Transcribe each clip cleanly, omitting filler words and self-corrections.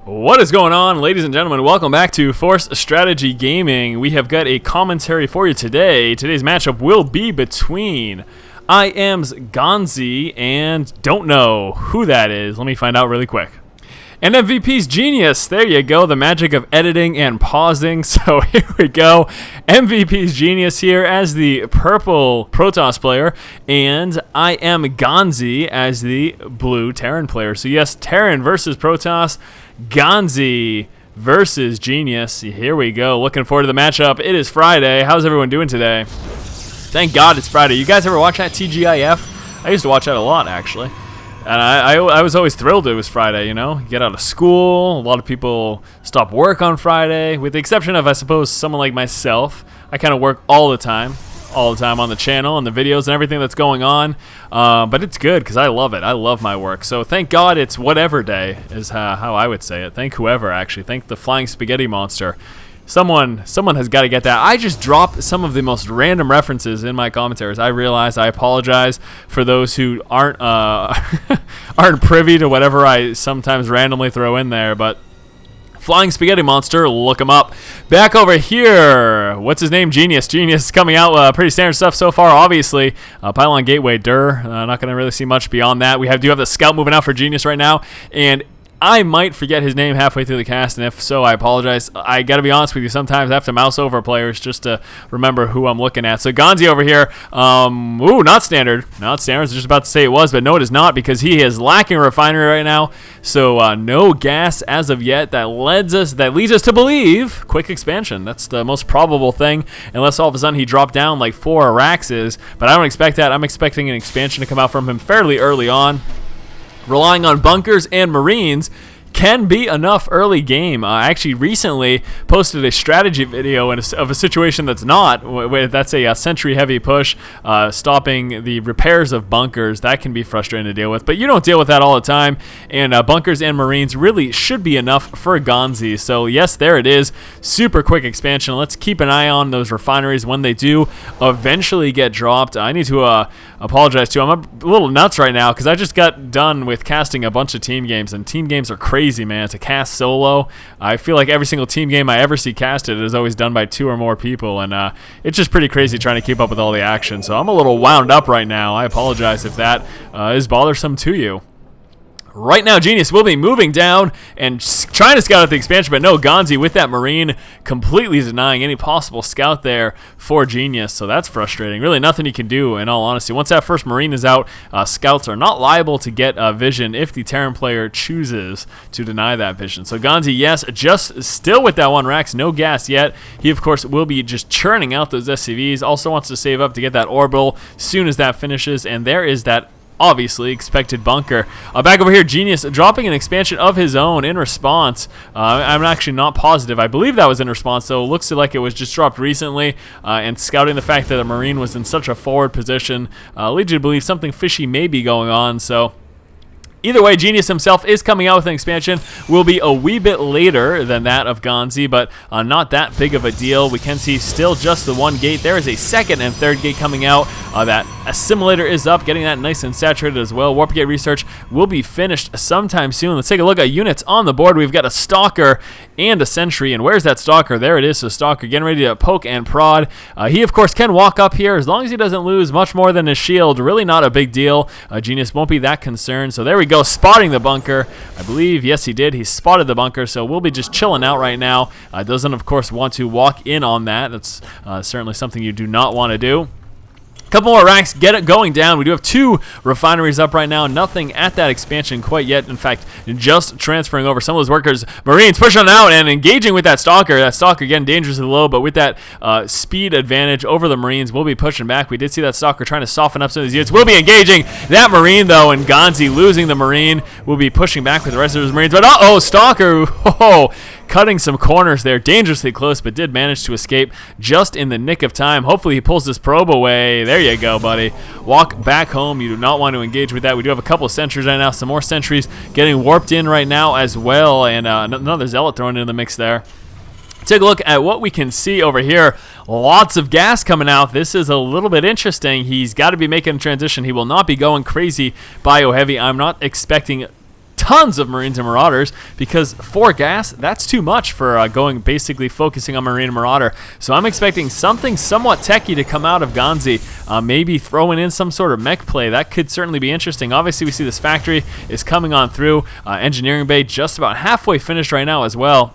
What is going on, ladies and gentlemen? Welcome back to Force Strategy Gaming. We have got a commentary for you today. Today's matchup will be between IM's GanZi and don't know who that is. Let me find out really quick. And MVP's Genius. There you go. The magic of editing and pausing. So here we go. MVP's Genius here as the purple Protoss player, and I am GanZi as the blue Terran player. So yes, Terran versus Protoss. GanZi versus Genius. Here we go. Looking forward to the matchup. It is Friday. How's everyone doing today? Thank God it's Friday. You guys ever watch that TGIF? I used to watch that a lot, actually. And I was always thrilled it was Friday, you know? You get out of school. A lot of people stop work on Friday, with the exception of, I suppose, someone like myself. I kind of work all the time on the channel and the videos and everything that's going on. But it's good because I love it. I love my work. So thank God it's whatever day is how I would say it. Thank whoever, actually. Thank the flying spaghetti monster. Someone has got to get that. I just drop some of the most random references in my commentaries. I realize. I apologize for those who aren't aren't privy to whatever I sometimes randomly throw in there, but Flying Spaghetti Monster, look him up. Back over here, what's his name? Genius coming out, pretty standard stuff so far, obviously. Pylon Gateway, not going to really see much beyond that. We do have the Scout moving out for Genius right now, and I might forget his name halfway through the cast, and if so, I apologize. I got to be honest with you, sometimes I have to mouse over players just to remember who I'm looking at. So GanZi over here, not standard. Not standard, I was just about to say it was, but no, it is not, because he is lacking a refinery right now. So no gas as of yet. That leads us to believe quick expansion. That's the most probable thing, unless all of a sudden he dropped down like 4 Araxes, but I don't expect that. I'm expecting an expansion to come out from him fairly early on. Relying on bunkers and marines can be enough early game. I actually recently posted a strategy video of a situation that's not. That's a sentry-heavy push, stopping the repairs of bunkers. That can be frustrating to deal with, but you don't deal with that all the time, and bunkers and marines really should be enough for GanZi. So yes, there it is. Super quick expansion. Let's keep an eye on those refineries when they do eventually get dropped. I need to apologize too. I'm a little nuts right now because I just got done with casting a bunch of team games, and team games are crazy, man. To cast solo, I feel like every single team game I ever see casted is always done by 2 or more people, and it's just pretty crazy trying to keep up with all the action. So I'm a little wound up right now. I apologize if that is bothersome to you. Right now, Genius will be moving down and trying to scout out the expansion, but no, GanZi with that Marine completely denying any possible scout there for Genius, so that's frustrating. Really nothing he can do, in all honesty. Once that first Marine is out, scouts are not liable to get vision if the Terran player chooses to deny that vision. So GanZi, yes, just still with that 1 Rax, no gas yet. He, of course, will be just churning out those SCVs. Also wants to save up to get that orbital as soon as that finishes, and there is that obviously expected bunker. Back over here, Genius dropping an expansion of his own in response. I'm actually not positive. I believe that was in response, though. It looks like it was just dropped recently, and scouting the fact that the Marine was in such a forward position leads you to believe something fishy may be going on. So either way, Genius himself is coming out with an expansion. Will be a wee bit later than that of GanZi, but not that big of a deal. We can see still just the 1 gate. There is a 2nd and 3rd gate coming out. That assimilator is up, getting that nice and saturated as well. Warp gate research will be finished sometime soon. Let's take a look at units on the board. We've got a Stalker and a Sentry, and where's that Stalker? There it is. So Stalker getting ready to poke and prod. He, of course, can walk up here as long as he doesn't lose much more than his shield. Really not a big deal. Genius won't be that concerned. So there we go, spotting the bunker. I believe, yes, he did. He spotted the bunker, so we'll be just chilling out right now. Doesn't, of course, want to walk in on that. That's certainly something you do not want to do. Couple more racks, get it going down. We do have 2 refineries up right now. Nothing at that expansion quite yet. In fact, just transferring over some of those workers. Marines pushing out and engaging with that Stalker. That Stalker, again, dangerously low, but with that speed advantage over the Marines, we'll be pushing back. We did see that Stalker trying to soften up some of these units. We'll be engaging that Marine, though, and GanZi losing the Marine. We'll be pushing back with the rest of his Marines. But, Stalker, cutting some corners there, dangerously close, but did manage to escape just in the nick of time. Hopefully he pulls this probe away. There you go, buddy. Walk back home. You do not want to engage with that. We do have a couple of sentries right now. Some more sentries getting warped in right now as well, and another Zealot thrown into the mix there. Take a look at what we can see over here. Lots of gas coming out. This is a little bit interesting. He's got to be making a transition. He will not be going crazy bio-heavy. I'm not expecting tons of Marines and Marauders, because 4 gas, that's too much for basically focusing on Marine and Marauder. So I'm expecting something somewhat techy to come out of GanZi, maybe throwing in some sort of mech play. That could certainly be interesting. Obviously, we see this factory is coming on through. Engineering bay just about halfway finished right now as well.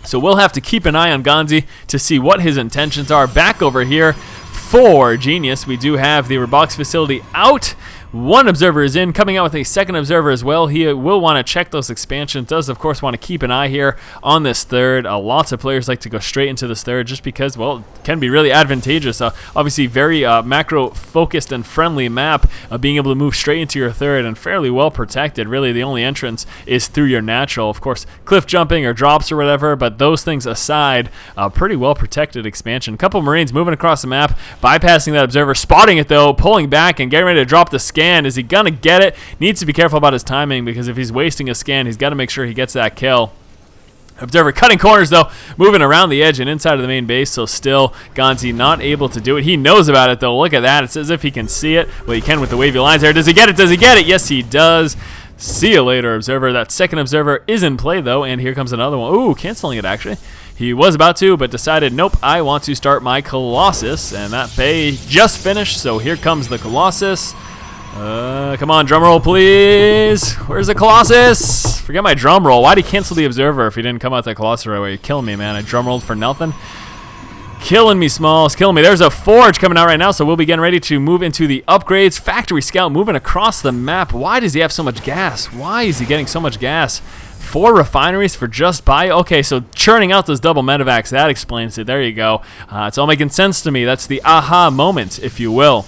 So we'll have to keep an eye on GanZi to see what his intentions are. Back over here for Genius, we do have the Robotics facility out. 1 observer is in, coming out with a 2nd observer as well. He will want to check those expansions. Does, of course, want to keep an eye here on this 3rd. Lots of players like to go straight into this 3rd just because, well, it can be really advantageous. Obviously, very macro-focused and friendly map, being able to move straight into your 3rd and fairly well protected. Really, the only entrance is through your natural. Of course, cliff jumping or drops or whatever, but those things aside, pretty well protected expansion. A couple Marines moving across the map, bypassing that observer, spotting it, though, pulling back and getting ready to drop the scan. Is he gonna get it? Needs to be careful about his timing, because if he's wasting a scan, he's got to make sure he gets that kill. Observer cutting corners, though, moving around the edge and inside of the main base, so still GanZi not able to do it. He knows about it, though. Look at that. It's as if he can see it. Well, he can with the wavy lines there. Does he get it? Does he get it? Yes, he does. See you later, observer. That 2nd observer is in play, though, and here comes another one. Ooh, canceling it, actually. He was about to, but decided, nope, I want to start my Colossus, and that bay just finished, so here comes the Colossus. Come on, drum roll, please. Where's the Colossus? Forget my drum roll. Why'd he cancel the observer if he didn't come out the Colossus right away? You're killing me, man. I drum rolled for nothing. Killing me, Smalls. Killing me. There's a Forge coming out right now, so we'll be getting ready to move into the upgrades. Factory Scout moving across the map. Why does he have so much gas? Why is he getting so much gas? 4 refineries for just bio. Okay, so churning out those double medevacs. That explains it. There you go. It's all making sense to me. That's the aha moment, if you will.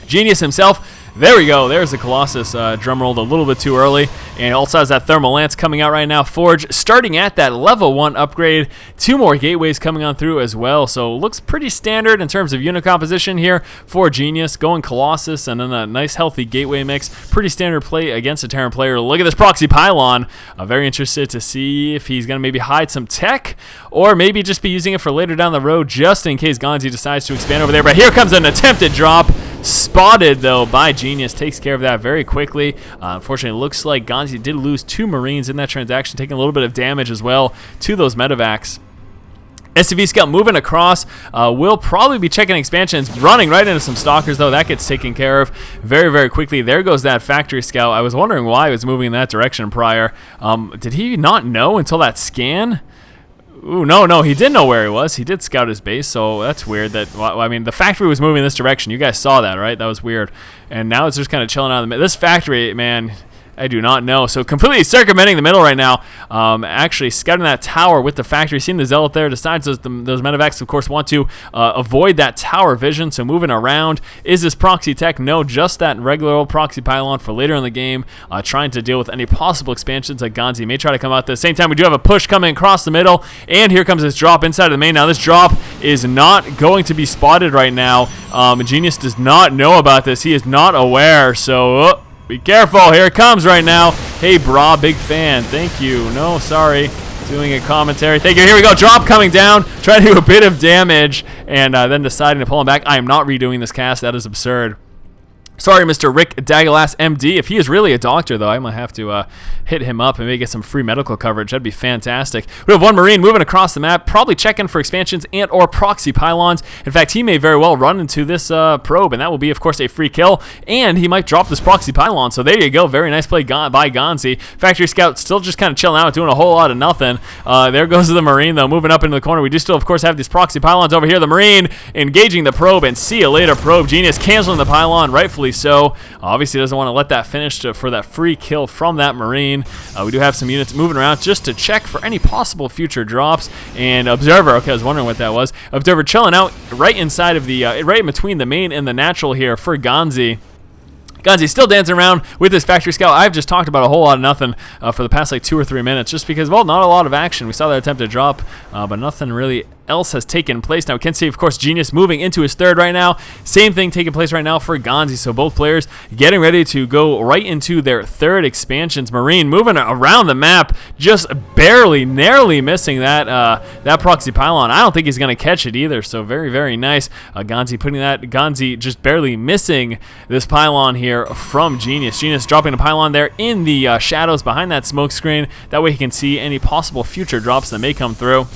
Genius himself. There we go. There's the Colossus. Drum rolled a little bit too early. And also has that Thermal Lance coming out right now. Forge starting at that level 1 upgrade. 2 more gateways coming on through as well. So looks pretty standard in terms of unit composition here for Genius. Going Colossus and then a nice healthy gateway mix. Pretty standard play against a Terran player. Look at this Proxy Pylon. Very interested to see if he's going to maybe hide some tech, or maybe just be using it for later down the road just in case GanZi decides to expand over there. But here comes an attempted drop. Spotted, though, by Genius. Takes care of that very quickly. Unfortunately, it looks like GanZi did lose 2 Marines in that transaction, taking a little bit of damage as well to those medevacs. SCV Scout moving across. Will probably be checking expansions, running right into some Stalkers, though. That gets taken care of very, very quickly. There goes that Factory Scout. I was wondering why he was moving in that direction prior. Did he not know until that scan? Ooh, no, he did know where he was. He did scout his base, so that's weird. I mean, the factory was moving in this direction. You guys saw that, right? That was weird. And now it's just kind of chilling out in the middle. This factory, man, I do not know. So completely circumventing the middle right now. Actually scouting that tower with the factory. Seeing the Zealot there. Decides those medevacs, of course, want to avoid that tower vision. So moving around. Is this proxy tech? No, just that regular old proxy pylon for later in the game. Trying to deal with any possible expansions that GanZi may try to come out at the same time. We do have a push coming across the middle. And here comes this drop inside of the main. Now this drop is not going to be spotted right now. Genius does not know about this. He is not aware. So... be careful, here it comes right now. Hey, bra, big fan. Thank you. No, sorry. Doing a commentary. Thank you. Here we go. Drop coming down. Trying to do a bit of damage. And then deciding to pull him back. I am not redoing this cast. That is absurd. Sorry, Mr. Rick Dagalas, MD. If he is really a doctor, though, I might have to hit him up and maybe get some free medical coverage. That'd be fantastic. We have 1 Marine moving across the map, probably checking for expansions and or proxy pylons. In fact, he may very well run into this probe, and that will be, of course, a free kill, and he might drop this proxy pylon. So there you go. Very nice play by GanZi. Factory Scout still just kind of chilling out, doing a whole lot of nothing. There goes the Marine, though, moving up into the corner. We do still, of course, have these proxy pylons over here. The Marine engaging the probe, and see you later, probe. Genius canceling the pylon, rightfully so. Obviously doesn't want to let that finish for that free kill from that Marine. We do have some units moving around just to check for any possible future drops. And Observer, okay, I was wondering what that was. Observer chilling out right inside of the, right in between the main and the natural here for GanZi. GanZi still dancing around with his Factory Scout. I've just talked about a whole lot of nothing for the past like 2 or 3 minutes, just because, well, not a lot of action. We saw that attempted drop, but nothing really else has taken place. Now we can see, of course, Genius moving into his third right now. Same thing taking place right now for GanZi. So both players getting ready to go right into their third expansions. Marine moving around the map, just barely, narrowly missing that proxy pylon. I don't think he's going to catch it either. So very, very nice. GanZi just barely missing this pylon here from Genius. Genius dropping a pylon there in the shadows behind that smoke screen. That way he can see any possible future drops that may come through.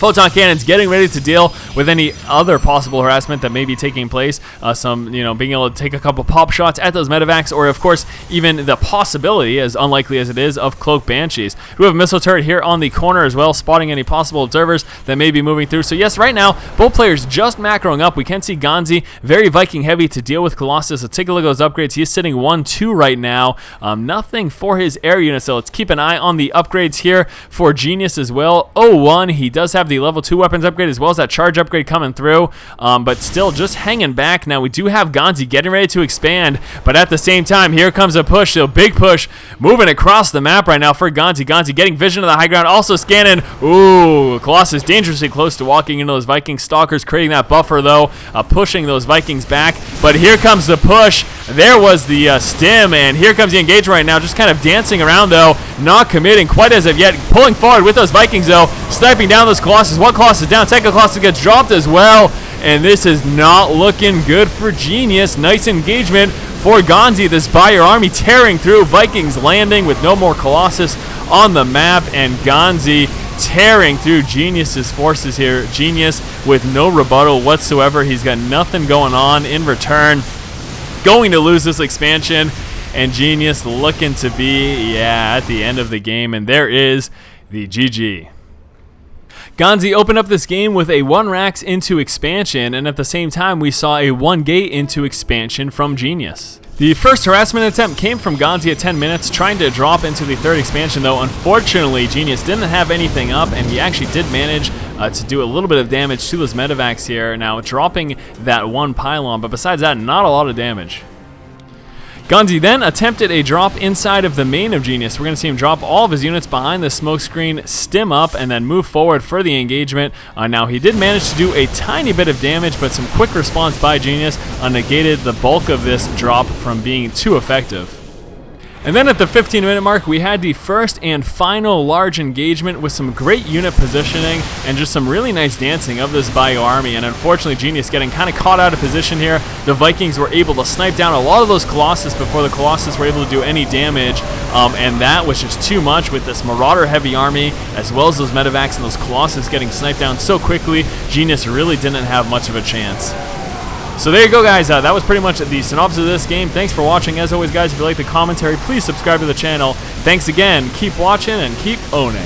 Photon cannons getting ready to deal with any other possible harassment that may be taking place. Being able to take a couple pop shots at those medevacs, or of course, even the possibility, as unlikely as it is, of cloak banshees. We have a missile turret here on the corner as well, spotting any possible observers that may be moving through. So yes, right now, both players just macroing up. We can see GanZi very Viking heavy to deal with Colossus. Let's take a look at those upgrades. He's sitting 1-2 right now. Nothing for his air unit, so let's keep an eye on the upgrades here for Genius as well. 0-1, he does have the level 2 weapons upgrade as well as that charge upgrade coming through, but still just hanging back. Now we do have GanZi getting ready to expand, but at the same time, here comes a push. So big push moving across the map right now for GanZi. GanZi getting vision of the high ground, also scanning. Ooh, Colossus dangerously close to walking into those Viking stalkers, creating that buffer though, pushing those Vikings back. But here comes the push. There was the stim, and here comes the engagement right now, just kind of dancing around though, not committing quite as of yet, pulling forward with those Vikings though, sniping down those Colossus. One Colossus down, second Colossus gets dropped as well, and this is not looking good for Genius. Nice engagement for GanZi. This Buyer army tearing through, Vikings landing with no more Colossus on the map, and GanZi tearing through Genius's forces here. Genius with no rebuttal whatsoever. He's got nothing going on in return. Going to lose this expansion, and Genius looking to be, at the end of the game, and there is the GG. GanZi opened up this game with a 1 racks into expansion, and at the same time we saw a 1 gate into expansion from Genius. The first harassment attempt came from GanZi at 10 minutes, trying to drop into the third expansion though. Unfortunately, Genius didn't have anything up, and he actually did manage to do a little bit of damage to those medevacs here. Now dropping that 1 pylon, but besides that, not a lot of damage. GanZi then attempted a drop inside of the main of Genius. We're going to see him drop all of his units behind the smoke screen, stim up, and then move forward for the engagement. Now he did manage to do a tiny bit of damage, but some quick response by Genius negated the bulk of this drop from being too effective. And then at the 15-minute mark, we had the first and final large engagement with some great unit positioning and just some really nice dancing of this Bio army. And unfortunately, Genius getting kind of caught out of position here. The Vikings were able to snipe down a lot of those Colossus before the Colossus were able to do any damage. And that was just too much with this Marauder-heavy army, as well as those medevacs and those Colossus getting sniped down so quickly. Genius really didn't have much of a chance. So there you go, guys. That was pretty much the synopsis of this game. Thanks for watching. As always, guys, if you like the commentary, please subscribe to the channel. Thanks again. Keep watching and keep owning.